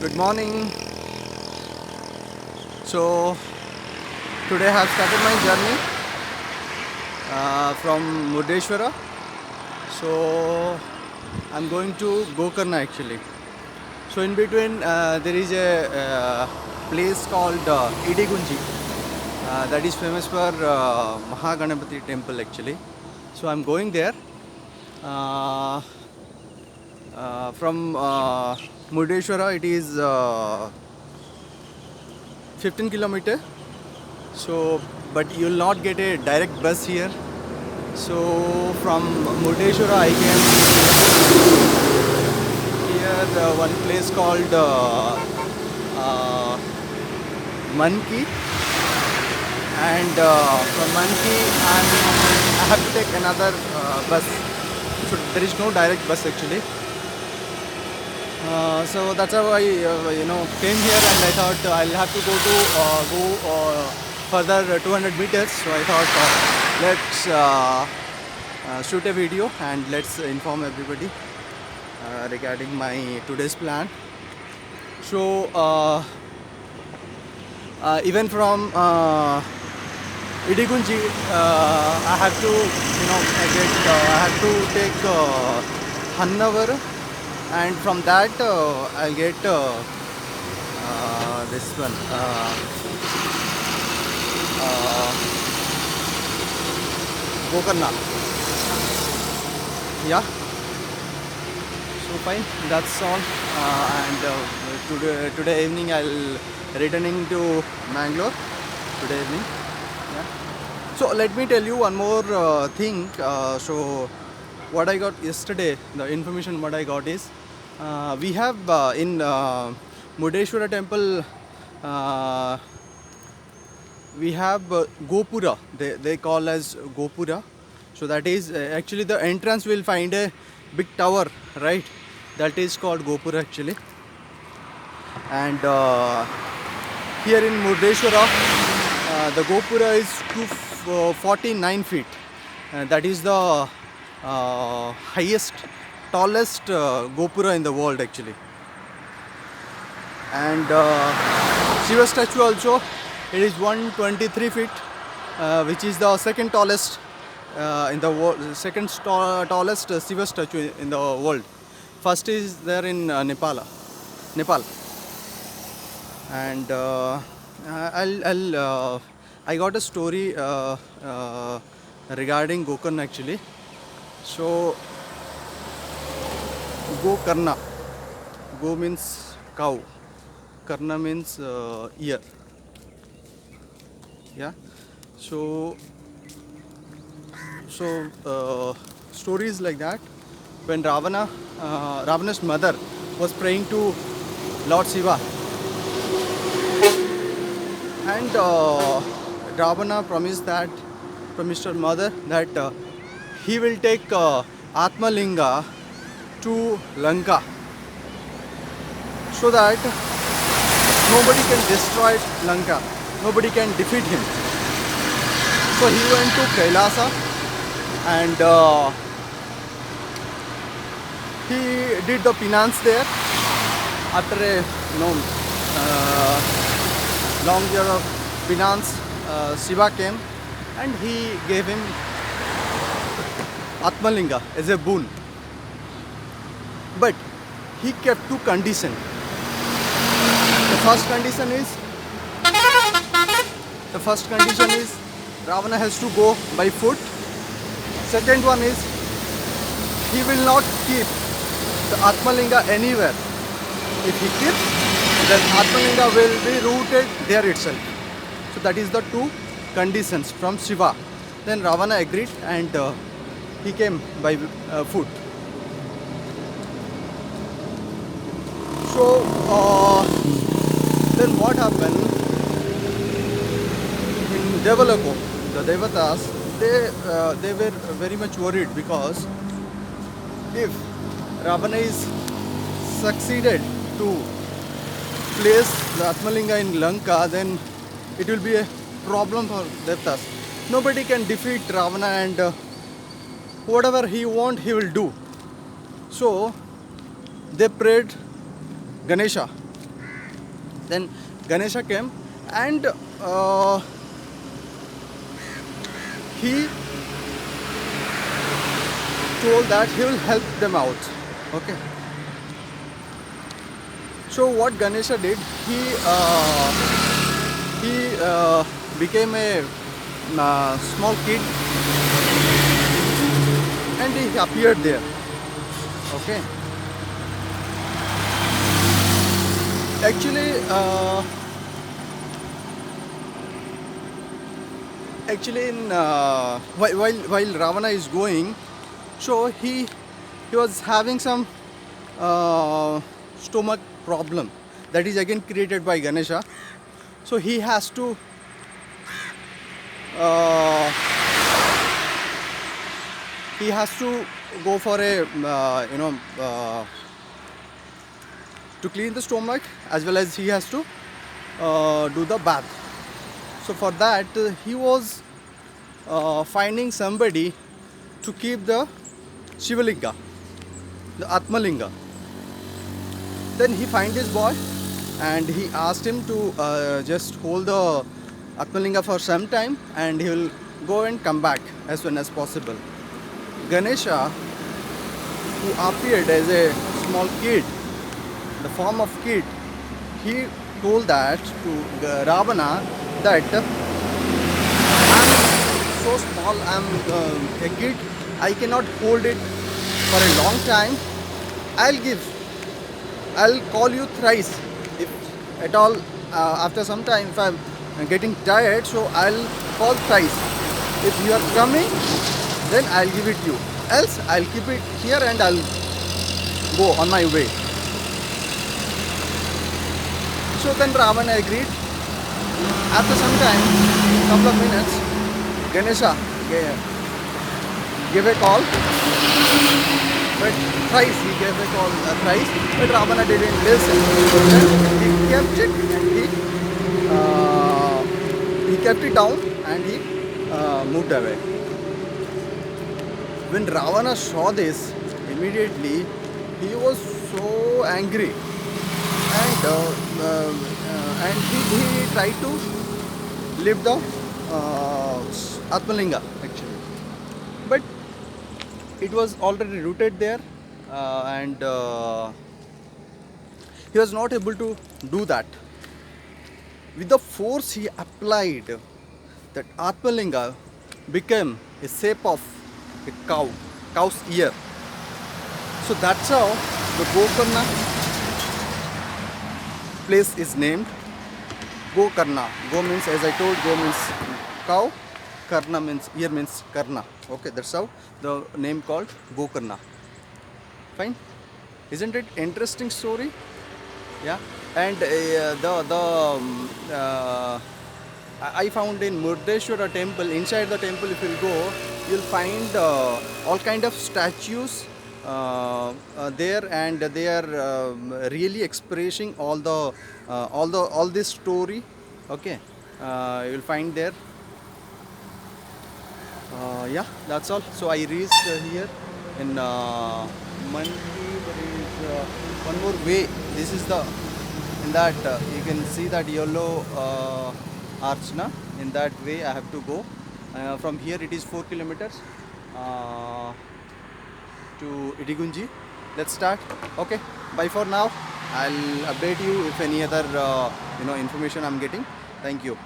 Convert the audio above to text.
Good morning. So today I have started my journey from Murdeshwara. So I'm going to Gokarna actually. So in between there is a place called Idigunji that is famous for Mahaganapati temple actually. So I'm going there. Uh, from Murdeshwara it is 15 kilometer. So but you will not get a direct bus here. So from Murdeshwara I came here one place called uh, Manki, and from Manki I have to take another bus. So there is no direct bus actually. So that's how I came here, and I thought I'll have to go further 200 meters. So I thought let's shoot a video and let's inform everybody regarding my today's plan. So even from Idigunji, I have to I have to take Hannavar, and from that I'll get this one Gokarna. Yeah. So fine, that's all. And today evening I'll returning to Mangalore today evening. Yeah. So let me tell you one more thing. So what I got yesterday, the information what I got is we have in Murdeshwara temple we have Gopura. They call as Gopura. So that is actually the entrance will find a big tower, right? That is called Gopura actually. And here in Murdeshwara, the Gopura is 249 feet. That is the highest, tallest Gopura in the world actually. And Shiva statue also, it is 123 feet, which is the second tallest in the world, second tallest Shiva statue in the world. First is there in Nepal. And I got a story regarding Gokarna actually. So Gokarna, Go means cow, Karna means ear. Yeah. So stories like that. When Ravana's mother was praying to Lord Shiva, and Ravana promised her mother that he will take Atmalinga to Lanka, so that nobody can destroy Lanka, nobody can defeat him. So he went to Kailasa, and he did the penance there. After a long year of penance, Shiva came and he gave him Atmalinga as a boon. But he kept two conditions. The first condition is Ravana has to go by foot. Second one is he will not keep the Atmalinga anywhere. If he keeps, then Atmalinga will be rooted there itself. So that is the two conditions from Shiva. Then Ravana agreed, and he came by foot. So then what happened in Devalako? The Devatas, they were very much worried, because if Ravana is succeeded to place the Atmalinga in Lanka, then it will be a problem for Devatas. Nobody can defeat Ravana, and whatever he wants, he will do. So they prayed Ganesha Then Ganesha came and he told that he will help them out. Okay. So what Ganesha did, he became a small kid and he appeared there. Okay. Actually, in while Ravana is going, so he was having some stomach problem that is again created by Ganesha. So he has to go for a to clean the stomach, as well as he has to do the bath. So for that he was finding somebody to keep the Shivalinga, the Atmalinga. Then he find this boy and he asked him to just hold the Atmalinga for some time and he will go and come back as soon as possible. Ganesha, who appeared as a small kid, the form of kid, he told that to Ravana that I'm so small, I'm a kid, I cannot hold it for a long time. I'll call you thrice if at all. After some time, if I'm getting tired, so I'll call thrice. If you are coming, then I'll give it you. Else I'll keep it here and I'll go on my way. So then Ravana agreed. After some time, couple of minutes, Ganesha gave a call. But thrice he gave a call thrice, but Ravana didn't listen. Then he kept it and he kept it down and he moved away. When Ravana saw this, immediately he was so angry and he tried to lift the Atmalinga actually, but it was already rooted there and he was not able to do that. With the force he applied, that Atmalinga became a shape of a cow's ear. So that's how the Gokarna place is named. Gokarna. Go means, as I told, go means cow. Karna means ear, means Karna. Okay, that's how the name called Gokarna. Fine, isn't it interesting story? Yeah, and I found in Murdeshwara temple. Inside the temple, if you go, you'll find all kind of statues there, and they are really expressing all this story. Okay, you'll find there. Yeah, that's all. So I reached here in Mandi. There is one more way. This is the, in that you can see that yellow archna. In that way I have to go. From here it is 4 kilometers to Idigunji. Let's start. Okay, bye for now. I'll update you if any other information I'm getting. Thank you.